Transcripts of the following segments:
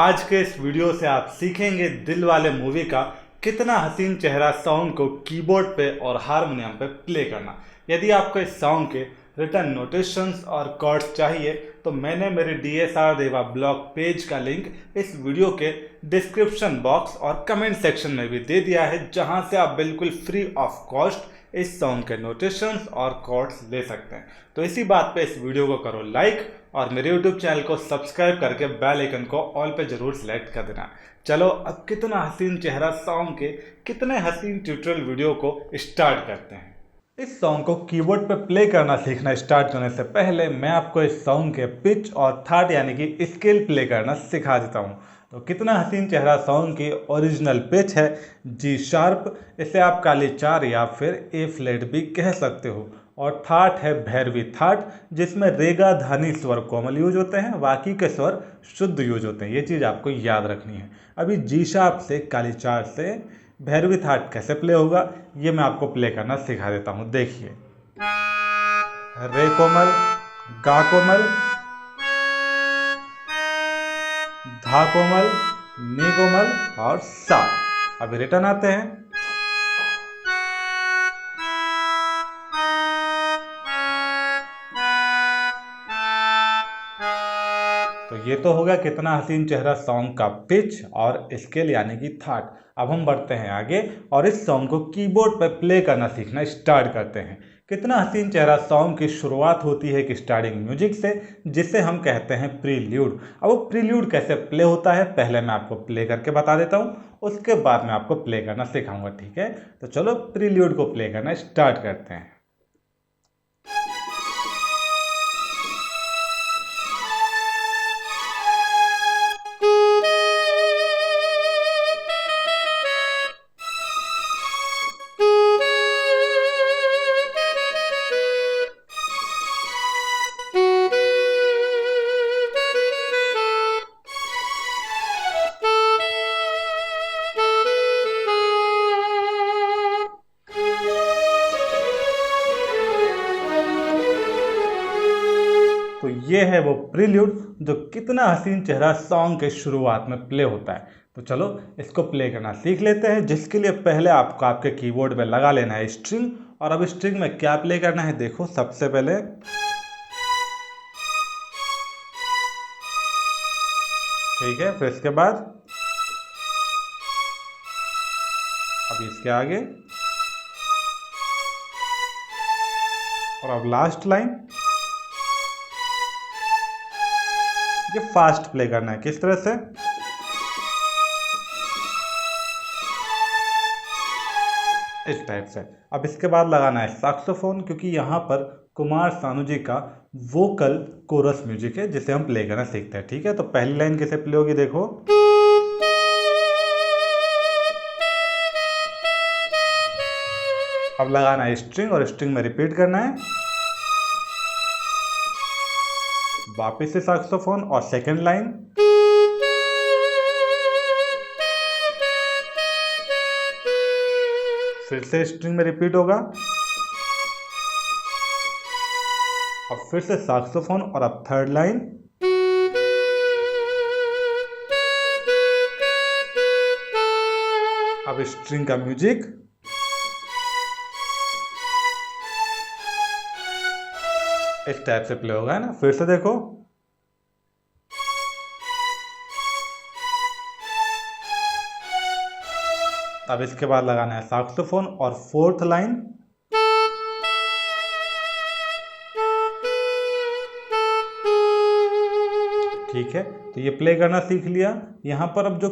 आज के इस वीडियो से आप सीखेंगे दिल वाले मूवी का कितना हसीन चेहरा सॉन्ग को कीबोर्ड पे और हारमोनियम पे प्ले करना। यदि आपको इस सॉन्ग के रिटर्न नोटेशंस और कॉर्ड्स चाहिए तो मैंने मेरे DSR देवा ब्लॉग पेज का लिंक इस वीडियो के डिस्क्रिप्शन बॉक्स और कमेंट सेक्शन में भी दे दिया है, जहां से आप बिल्कुल फ्री ऑफ कॉस्ट इस सॉन्ग के नोटेशंस और कॉर्ड्स ले सकते हैं। तो इसी बात पे इस वीडियो को करो लाइक और मेरे YouTube चैनल को सब्सक्राइब करके बेल आइकन को ऑल पे जरूर सेलेक्ट कर देना। चलो अब कितना हसीन चेहरा सॉन्ग के कितने हसीन ट्यूटोरियल वीडियो को स्टार्ट करते हैं। इस सॉन्ग को कीबोर्ड पे प्ले करना सीखना स्टार्ट करने से पहले मैं आपको इस सॉन्ग के पिच और थर्ड यानी कि स्केल प्ले करना सिखा देता हूँ। तो कितना हसीन चेहरा सॉन्ग की ओरिजिनल पिच है G शार्प, इसे आप काली 4 या फिर A फ्लैट भी कह सकते हो। और थाट है भैरवी थाट, जिसमें रेगा धानी स्वर कोमल यूज होते हैं, बाकी के स्वर शुद्ध यूज होते हैं। ये चीज़ आपको याद रखनी है। अभी G शार्प से काली 4 से भैरवी थाट कैसे प्ले होगा ये मैं आपको प्ले करना सिखा देता हूँ। देखिए, रे कोमल, गा कोमल, धा कोमल, नी कोमल और सा। अभी रिटर्न आते हैं। तो ये तो होगा कितना हसीन चेहरा सॉन्ग का पिच और स्केल यानी कि थाट। अब हम बढ़ते हैं आगे और इस सॉन्ग को कीबोर्ड पर प्ले करना सीखना स्टार्ट करते हैं। कितना हसीन चेहरा सॉन्ग की शुरुआत होती है कि स्टार्टिंग म्यूजिक से, जिसे हम कहते हैं प्रील्यूड। अब वो प्रील्यूड कैसे प्ले होता है पहले मैं आपको प्ले करके बता देता हूँ, उसके बाद मैं आपको प्ले करना सिखाऊंगा, ठीक है। तो चलो प्रील्यूड को प्ले करना स्टार्ट करते हैं। तो ये है वो प्रील्यूड जो कितना हसीन चेहरा सॉन्ग के शुरुआत में प्ले होता है। तो चलो इसको प्ले करना सीख लेते हैं, जिसके लिए पहले आपको आपके कीबोर्ड पे लगा लेना है स्ट्रिंग। और अब स्ट्रिंग में क्या प्ले करना है देखो, सबसे पहले ठीक है, फिर इसके बाद अब इसके आगे और अब लास्ट लाइन। ये फास्ट प्ले करना है, किस तरह से, इस टाइप से। अब इसके बाद लगाना है सैक्सोफोन, क्योंकि यहाँ पर कुमार सानू जी का वोकल कोरस म्यूजिक है जिसे हम प्ले करना सीखते हैं, ठीक है। तो पहली लाइन कैसे प्ले होगी देखो, अब लगाना है स्ट्रिंग और स्ट्रिंग में रिपीट करना है, वापस से सैक्सोफोन और सेकंड लाइन, फिर से स्ट्रिंग में रिपीट होगा, अब फिर से सैक्सोफोन और अब थर्ड लाइन, अब स्ट्रिंग का म्यूजिक, इस टाइप से प्ले होगा, है ना। फिर से देखो, अब इसके बाद लगाना है सैक्सोफोन और फोर्थ लाइन, ठीक है। तो ये प्ले करना सीख लिया। यहाँ पर अब जो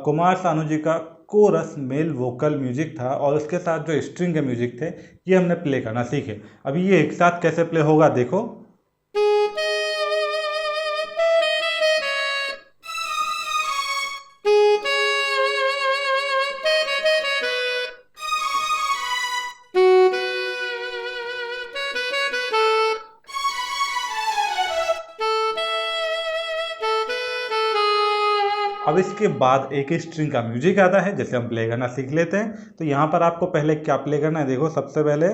कुमार सानू जी का कोरस मेल वोकल म्यूजिक था और उसके साथ जो स्ट्रिंग के म्यूजिक थे ये हमने प्ले करना सीखे। अभी ये एक साथ कैसे प्ले होगा देखो, अब इसके बाद एक स्ट्रिंग का म्यूजिक आता है जैसे हम प्ले करना सीख लेते हैं। तो यहाँ पर आपको पहले क्या प्ले करना है देखो, सबसे पहले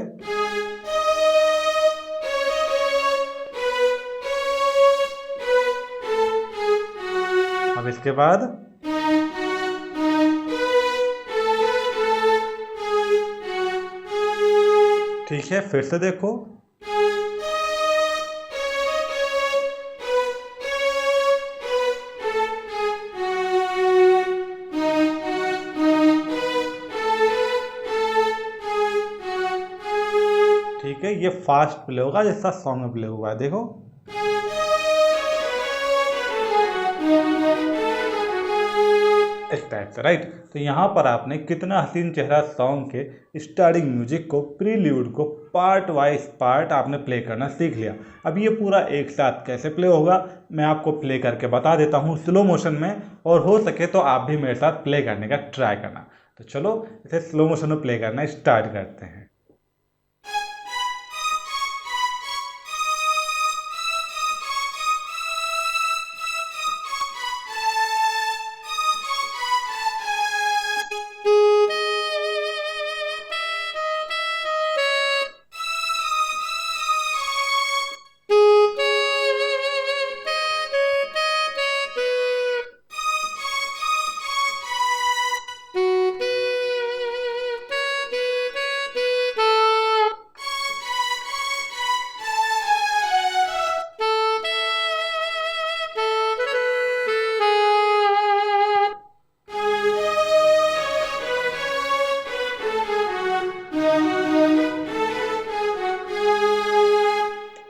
अब इसके बाद ठीक है, फिर से देखो। ठीक है, ये फास्ट प्ले होगा जैसा सॉन्ग में प्ले हुआ है, देखो। इस टाइप से, राइट। तो यहाँ पर आपने कितना हसीन चेहरा सॉन्ग के स्टार्टिंग म्यूजिक को, प्रील्यूड को पार्ट वाइज पार्ट आपने प्ले करना सीख लिया। अब ये पूरा एक साथ कैसे प्ले होगा मैं आपको प्ले करके बता देता हूँ स्लो मोशन में, और हो सके तो आप भी मेरे साथ प्ले करने का ट्राई करना। तो चलो इसे स्लो मोशन में प्ले करना स्टार्ट करते हैं।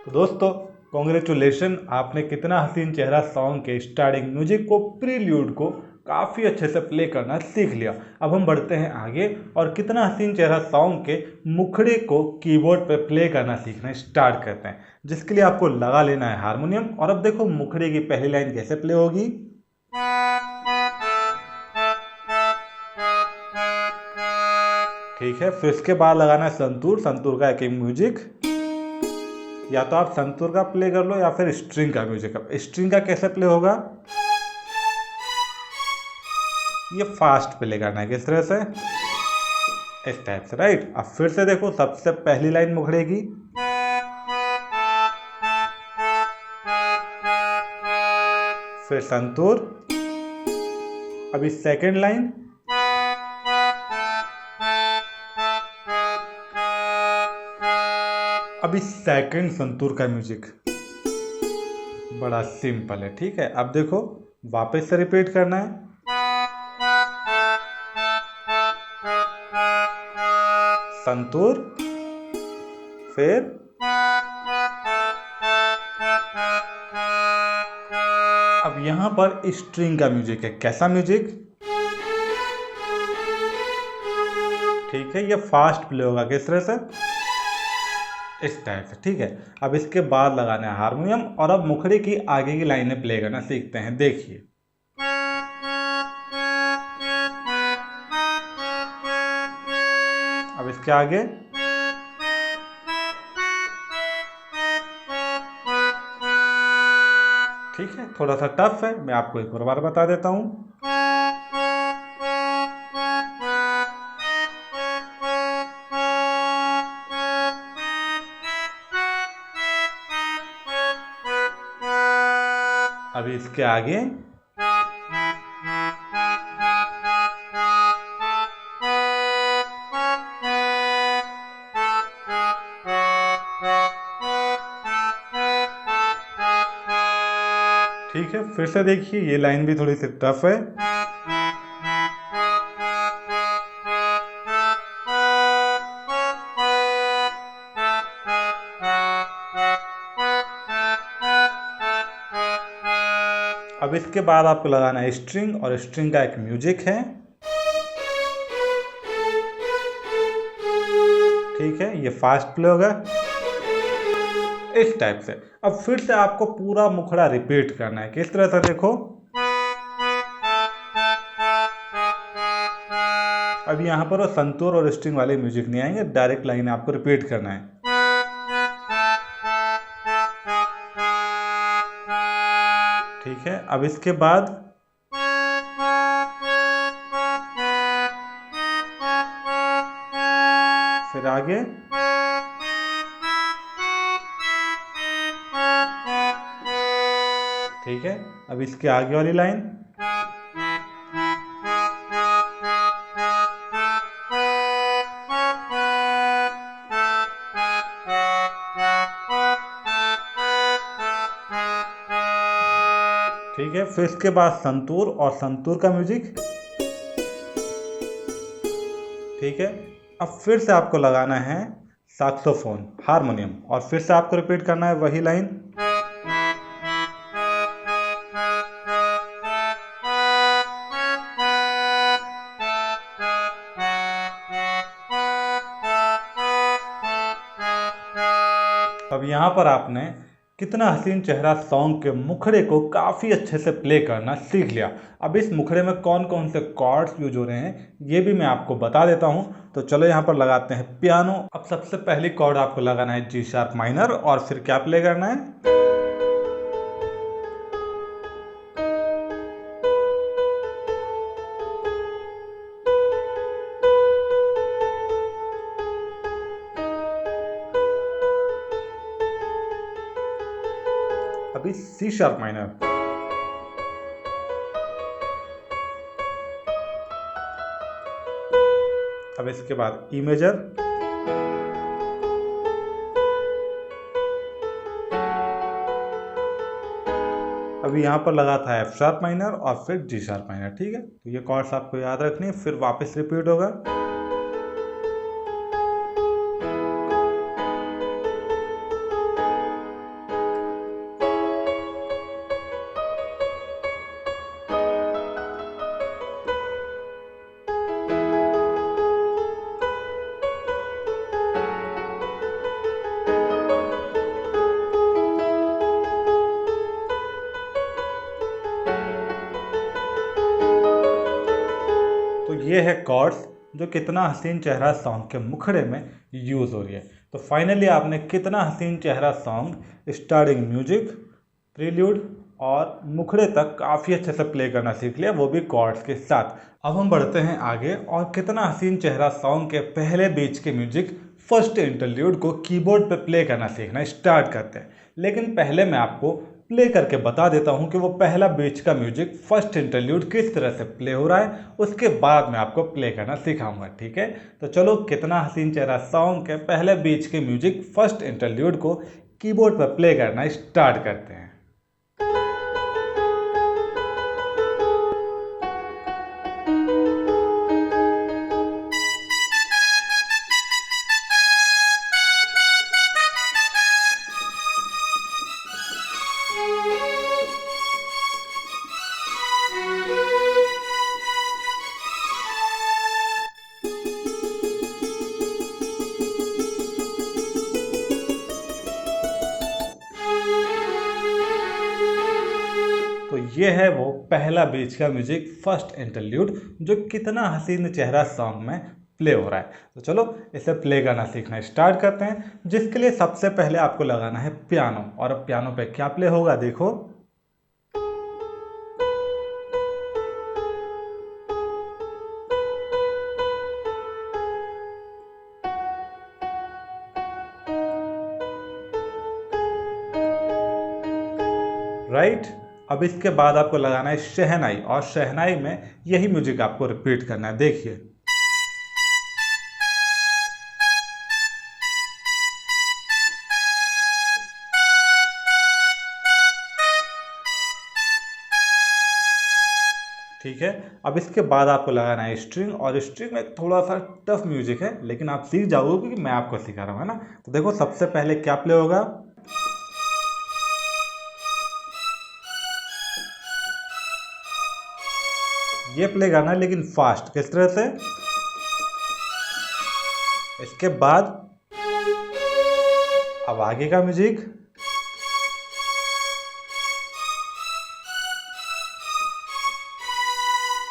तो दोस्तों कॉन्ग्रेचुलेशन, आपने कितना हसीन चेहरा सॉन्ग के स्टार्टिंग म्यूजिक को, प्रील्यूड को काफ़ी अच्छे से प्ले करना सीख लिया। अब हम बढ़ते हैं आगे और कितना हसीन चेहरा सॉन्ग के मुखड़े को कीबोर्ड पे प्ले करना सीखना स्टार्ट करते हैं, जिसके लिए आपको लगा लेना है हारमोनियम। और अब देखो मुखड़े की पहली लाइन कैसे प्ले होगी। ठीक है, फिर इसके बाद लगाना है संतूर, संतूर का एक म्यूजिक। या तो आप संतूर का प्ले कर लो या फिर स्ट्रिंग का म्यूजिक। अब स्ट्रिंग का कैसे प्ले होगा, ये फास्ट प्ले करना है किस तरह से, इस टाइप से, राइट। अब फिर से देखो सबसे पहली लाइन मुखड़ेगी, फिर संतूर, अभी सेकंड लाइन, अभी सेकंड संतूर का म्यूजिक। बड़ा सिंपल है, ठीक है। अब देखो वापस से रिपीट करना है, संतूर, फिर अब यहां पर स्ट्रिंग का म्यूजिक है। कैसा म्यूजिक, ठीक है, ये फास्ट प्ले होगा किस तरह से, इस टाइप से, ठीक है। अब इसके बाद लगाना है हारमोनियम और अब मुखड़े की आगे की लाइनें प्ले करना सीखते हैं, देखिए। अब इसके आगे ठीक है, थोड़ा सा टफ है, मैं आपको एक और बार बता देता हूं। अभी इसके आगे ठीक है, फिर से देखिए ये लाइन भी थोड़ी सी टफ है। अब इसके बाद आपको लगाना है स्ट्रिंग और स्ट्रिंग का एक म्यूजिक है, ठीक है, ये फास्ट प्ले होगा इस टाइप से। अब फिर से आपको पूरा मुखड़ा रिपीट करना है किस तरह से, देखो। अब यहाँ पर वो संतूर और स्ट्रिंग वाले म्यूजिक नहीं आएंगे, डायरेक्ट लाइन आपको रिपीट करना है। ठीक है, अब इसके बाद फिर आगे ठीक है, अब इसके आगे वाली लाइन ठीक है। फिर इसके बाद संतूर और संतूर का म्यूजिक, ठीक है। अब फिर से आपको लगाना है सैक्सोफोन, हारमोनियम, और फिर से आपको रिपीट करना है वही लाइन। अब यहाँ पर आपने कितना हसीन चेहरा सॉन्ग के मुखड़े को काफ़ी अच्छे से प्ले करना सीख लिया। अब इस मुखड़े में कौन कौन से कॉर्ड्स यूज हो रहे हैं ये भी मैं आपको बता देता हूँ। तो चलो यहाँ पर लगाते हैं पियानो। अब सबसे पहली कॉर्ड आपको लगाना है जी शार्प माइनर, और फिर क्या प्ले करना है, अभी सी शार्प माइनर, अब इसके बाद ई मेजर, अभी यहाँ पर लगा था एफ शार्प माइनर और फिर जी शार्प माइनर, ठीक है। तो ये कॉर्ड्स आपको याद रखनी है, फिर वापस रिपीट होगा। तो ये है कॉर्ड्स जो कितना हसीन चेहरा सॉन्ग के मुखड़े में यूज़ हो रही है। तो फाइनली आपने कितना हसीन चेहरा सॉन्ग स्टार्टिंग म्यूजिक, प्रील्यूड और मुखड़े तक काफ़ी अच्छे से प्ले करना सीख लिया, वो भी कॉर्ड्स के साथ। अब हम बढ़ते हैं आगे और कितना हसीन चेहरा सॉन्ग के पहले बीच के म्यूजिक, फर्स्ट इंटरल्यूड को कीबोर्ड पे प्ले करना सीखना स्टार्ट करते हैं। लेकिन पहले मैं आपको प्ले करके बता देता हूं कि वो पहला बीच का म्यूजिक फर्स्ट इंटरल्यूड किस तरह से प्ले हो रहा है, उसके बाद मैं आपको प्ले करना सिखाऊंगा, ठीक है। तो चलो कितना हसीन चेहरा सॉन्ग के पहले बीच के म्यूजिक फर्स्ट इंटरल्यूड को कीबोर्ड पर प्ले करना स्टार्ट करते हैं। तो ये है वो पहला बीच का म्यूजिक फर्स्ट इंटरल्यूड जो कितना हसीन चेहरा सॉन्ग में प्ले हो रहा है। तो चलो इसे प्ले करना सीखना स्टार्ट करते हैं, जिसके लिए सबसे पहले आपको लगाना है पियानो। और अब पियानो पे क्या प्ले होगा देखो, राइट। अब इसके बाद आपको लगाना है शहनाई, और शहनाई में यही म्यूजिक आपको रिपीट करना है, देखिए। ठीक है। अब इसके बाद आपको लगाना है स्ट्रिंग, और स्ट्रिंग में थोड़ा सा टफ म्यूजिक है, लेकिन आप सीख जाओगे क्योंकि मैं आपको सिखा रहा हूँ, है ना। तो देखो सबसे पहले क्या प्ले होगा, ये प्ले करना है लेकिन फास्ट, किस तरह से, इसके बाद अब आगे का म्यूजिक,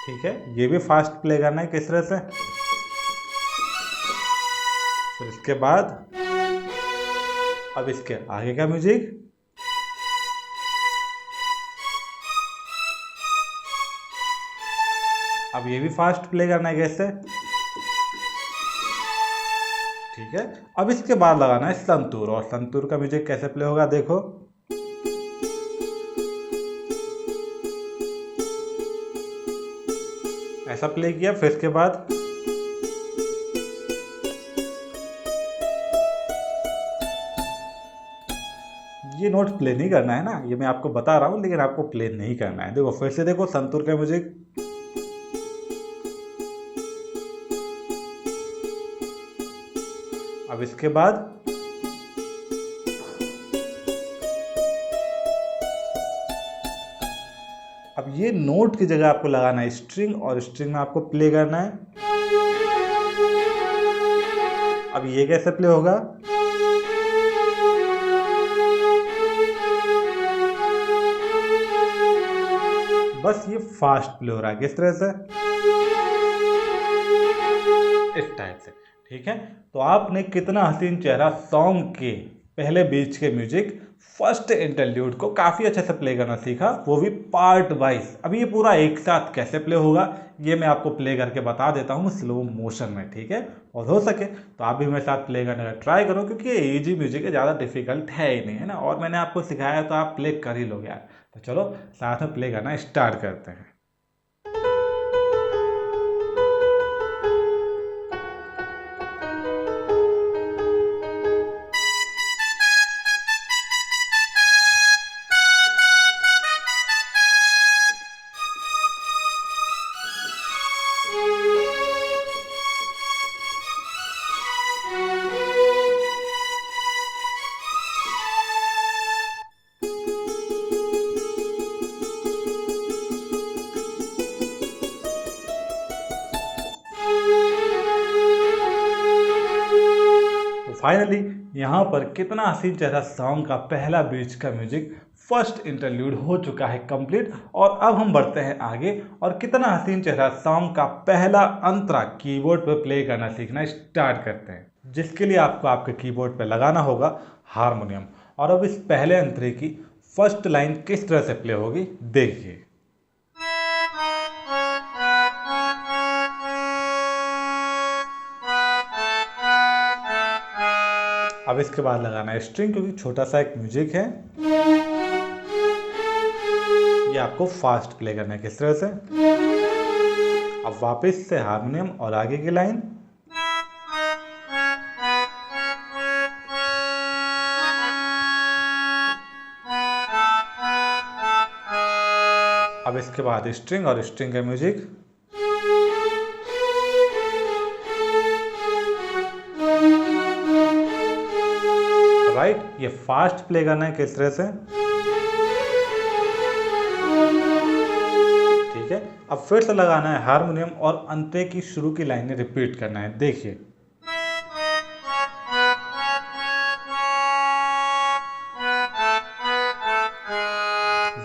ठीक है, ये भी फास्ट प्ले करना है, किस तरह से, फिर इसके बाद अब इसके आगे का म्यूजिक, अब ये भी फास्ट प्ले करना है, कैसे, ठीक है। अब इसके बाद लगाना है संतूर, और संतूर का म्यूजिक कैसे प्ले होगा देखो, ऐसा प्ले किया, फिर इसके बाद ये नोट प्ले नहीं करना है ना, ये मैं आपको बता रहा हूँ, लेकिन आपको प्ले नहीं करना है। देखो फिर से देखो संतूर का म्यूजिक, अब इसके बाद अब ये नोट की जगह आपको लगाना है स्ट्रिंग, और स्ट्रिंग में आपको प्ले करना है। अब ये कैसे प्ले होगा, बस ये फास्ट प्ले हो रहा है, किस तरह से, इस टाइप से। ठीक है, तो आपने कितना हसीन चेहरा सॉन्ग के पहले बीच के म्यूजिक फर्स्ट इंटरल्यूड को काफ़ी अच्छे से प्ले करना सीखा, वो भी पार्ट वाइज। अभी ये पूरा एक साथ कैसे प्ले होगा ये मैं आपको प्ले करके बता देता हूँ स्लो मोशन में। ठीक है, और हो सके तो आप भी मेरे साथ प्ले करने का ट्राई करो, क्योंकि ये ईजी म्यूजिक है, ज़्यादा डिफिकल्ट है ही नहीं, है ना। और मैंने आपको सिखाया तो आप प्ले कर ही लोगे यार। तो चलो साथ में प्ले करना स्टार्ट करते हैं। फाइनली यहाँ पर कितना हसीन चेहरा सॉन्ग का पहला बीच का म्यूजिक फर्स्ट इंटरल्यूड हो चुका है कंप्लीट। और अब हम बढ़ते हैं आगे और कितना हसीन चेहरा सॉन्ग का पहला अंतरा कीबोर्ड पर प्ले करना सीखना स्टार्ट करते हैं, जिसके लिए आपको आपके कीबोर्ड पर लगाना होगा हारमोनियम। और अब इस पहले अंतरे की फर्स्ट लाइन किस तरह से प्ले होगी देखिए। अब इसके बाद लगाना है स्ट्रिंग, क्योंकि छोटा सा एक म्यूजिक है, ये आपको फास्ट प्ले करना है, किस तरह से। अब वापस से हारमोनियम और आगे की लाइन, अब इसके बाद स्ट्रिंग और स्ट्रिंग का म्यूजिक, राइट, ये फास्ट प्ले करना है, किस तरह से। ठीक है, अब फिर से लगाना है हारमोनियम और अंते की शुरू की लाइनें रिपीट करना है, देखिए।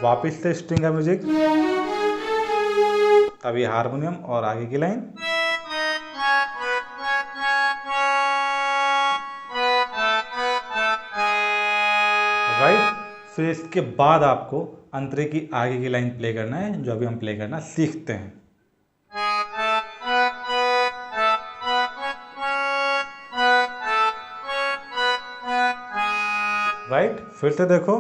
वापिस से स्ट्रिंग का म्यूजिक, तभी हारमोनियम और आगे की लाइन, राइट। फिर इसके बाद आपको अंतरे की आगे की लाइन प्ले करना है, जो अभी हम प्ले करना सीखते हैं। राइट, फिर से देखो,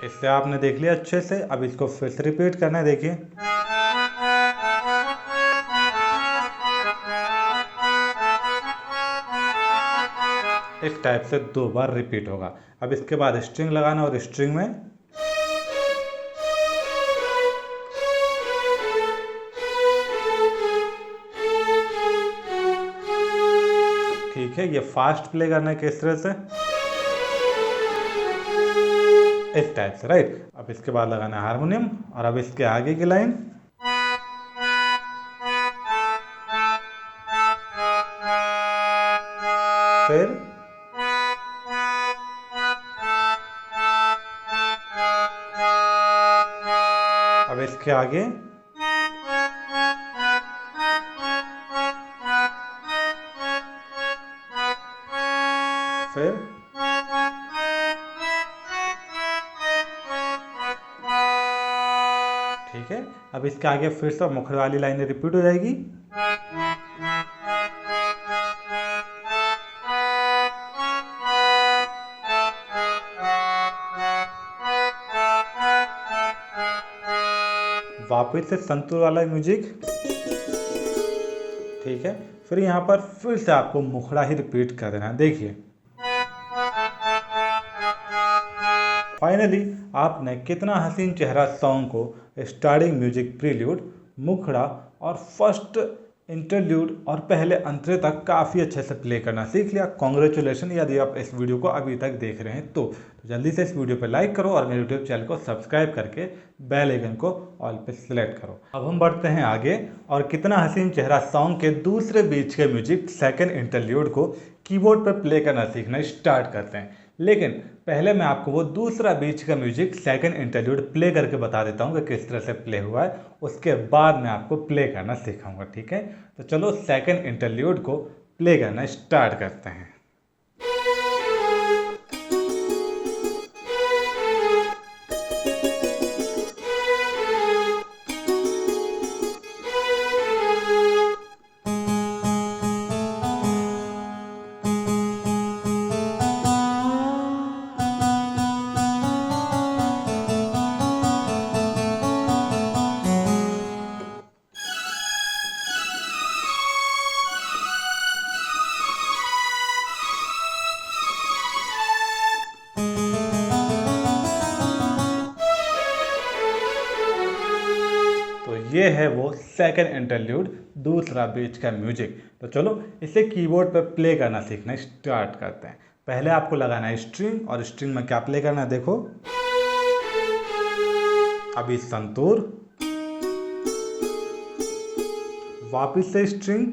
इससे आपने देख लिया अच्छे से। अब इसको फिर से रिपीट करना है, देखिए। इस टाइप से 2 बार रिपीट होगा। अब इसके बाद स्ट्रिंग लगाना और स्ट्रिंग में ठीक है, ये फास्ट प्ले करना है, किस तरह से, इस टाइप से, राइट। अब इसके बाद लगाना है हारमोनियम और अब इसके आगे की लाइन, फिर अब इसके आगे, फिर ठीक है। अब इसके आगे फिर से मुखर वाली लाइनें रिपीट हो जाएगी। वापस से संतूर वाला म्यूजिक, ठीक है, फिर यहाँ पर फिर से आपको मुखड़ा ही रिपीट कर देना है। देखिए फाइनली आपने कितना हसीन चेहरा सॉन्ग को स्टार्टिंग म्यूजिक प्रील्यूड, मुखड़ा और फर्स्ट इंटरल्यूड और पहले अंतरे तक काफ़ी अच्छे से प्ले करना सीख लिया। कॉन्ग्रेचुलेशन यदि आप इस वीडियो को अभी तक देख रहे हैं तो जल्दी से इस वीडियो पर लाइक करो और मेरे यूट्यूब चैनल को सब्सक्राइब करके बेल आइकन को ऑल पे सिलेक्ट करो। अब हम बढ़ते हैं आगे और कितना हसीन चेहरा सॉन्ग के दूसरे बीच के म्यूजिक सेकंड इंटरल्यूड को कीबोर्ड पर प्ले करना सीखना स्टार्ट करते हैं। लेकिन पहले मैं आपको वो दूसरा बीच का म्यूजिक सेकंड इंटरल्यूड प्ले करके बता देता हूँ कि किस तरह से प्ले हुआ है, उसके बाद मैं आपको प्ले करना सिखाऊंगा। ठीक है, तो चलो सेकंड इंटरल्यूड को प्ले करना स्टार्ट करते हैं। ये है वो सेकंड इंटरल्यूड दूसरा बीच का म्यूजिक। तो चलो इसे कीबोर्ड पर प्ले करना सीखना स्टार्ट करते हैं। पहले आपको लगाना है स्ट्रिंग, और स्ट्रिंग में क्या प्ले करना है देखो, अभी संतूर, वापिस से स्ट्रिंग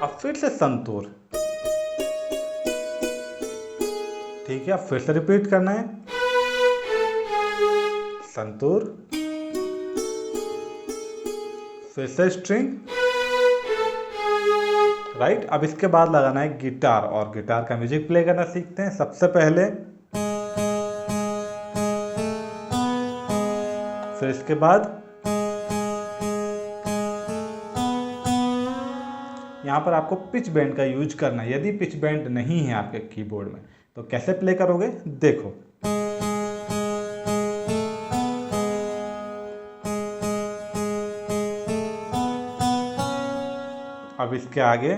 और फिर से संतूर। ठीक है, फिर से रिपीट करना है, संतूर, फिर से स्ट्रिंग, राइट। अब इसके बाद लगाना है गिटार, और गिटार का म्यूजिक प्ले करना सीखते हैं। सबसे पहले, फिर इसके बाद यहां पर आपको पिच बेंड का यूज करना है। यदि पिच बेंड नहीं है आपके कीबोर्ड में तो कैसे प्ले करोगे देखो, अब इसके आगे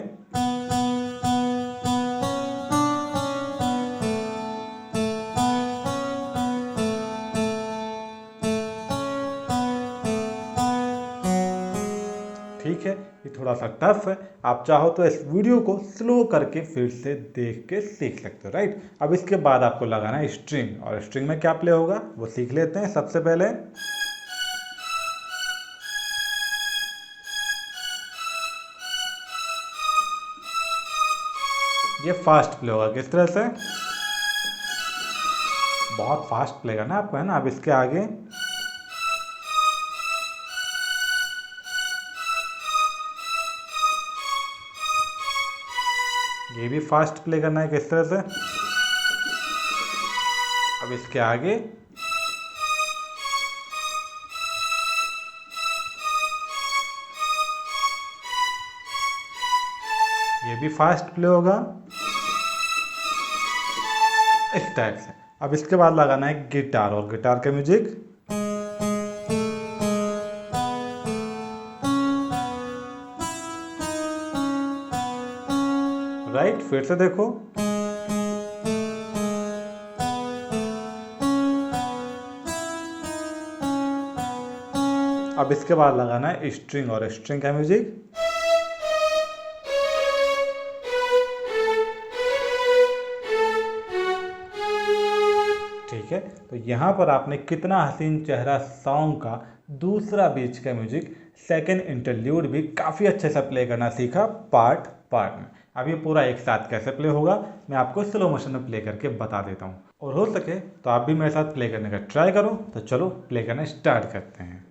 ठीक है, ये थोड़ा सा टफ है, आप चाहो तो इस वीडियो को स्लो करके फिर से देख के सीख सकते हो, राइट। अब इसके बाद आपको लगाना है स्ट्रिंग, और स्ट्रिंग में क्या प्ले होगा वो सीख लेते हैं। सबसे पहले ये फास्ट प्ले होगा, किस तरह से, बहुत फास्ट प्ले करना है आपको, है ना। अब इसके आगे ये भी फास्ट प्ले करना है, किस तरह से, अब इसके आगे ये भी फास्ट प्ले होगा इस टाइप से। अब इसके बाद लगाना है गिटार, और गिटार का म्यूजिक राइट। फिर से देखो, अब इसके बाद लगाना है स्ट्रिंग, और स्ट्रिंग का म्यूजिक ठीक है। तो यहाँ पर आपने कितना हसीन चेहरा सॉन्ग का दूसरा बीच का म्यूजिक सेकंड इंटरल्यूड भी काफ़ी अच्छे से प्ले करना सीखा पार्ट पार्ट में। अब ये पूरा एक साथ कैसे प्ले होगा मैं आपको स्लो मोशन में प्ले करके बता देता हूँ, और हो सके तो आप भी मेरे साथ प्ले करने का ट्राई करो। तो चलो प्ले करना स्टार्ट करते हैं।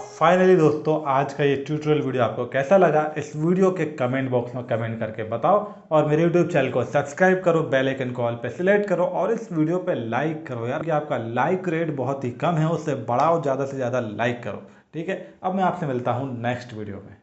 फाइनली दोस्तों, आज का ये ट्यूटोरियल वीडियो आपको कैसा लगा, इस वीडियो के कमेंट बॉक्स में कमेंट करके बताओ। और मेरे यूट्यूब चैनल को सब्सक्राइब करो, बेल आइकन को ऑल पे सिलेक्ट करो और इस वीडियो पे लाइक करो यार, कि आपका लाइक रेट बहुत ही कम है, उससे बढ़ाओ, ज़्यादा से ज़्यादा लाइक करो। ठीक है, अब मैं आपसे मिलता हूँ नेक्स्ट वीडियो में।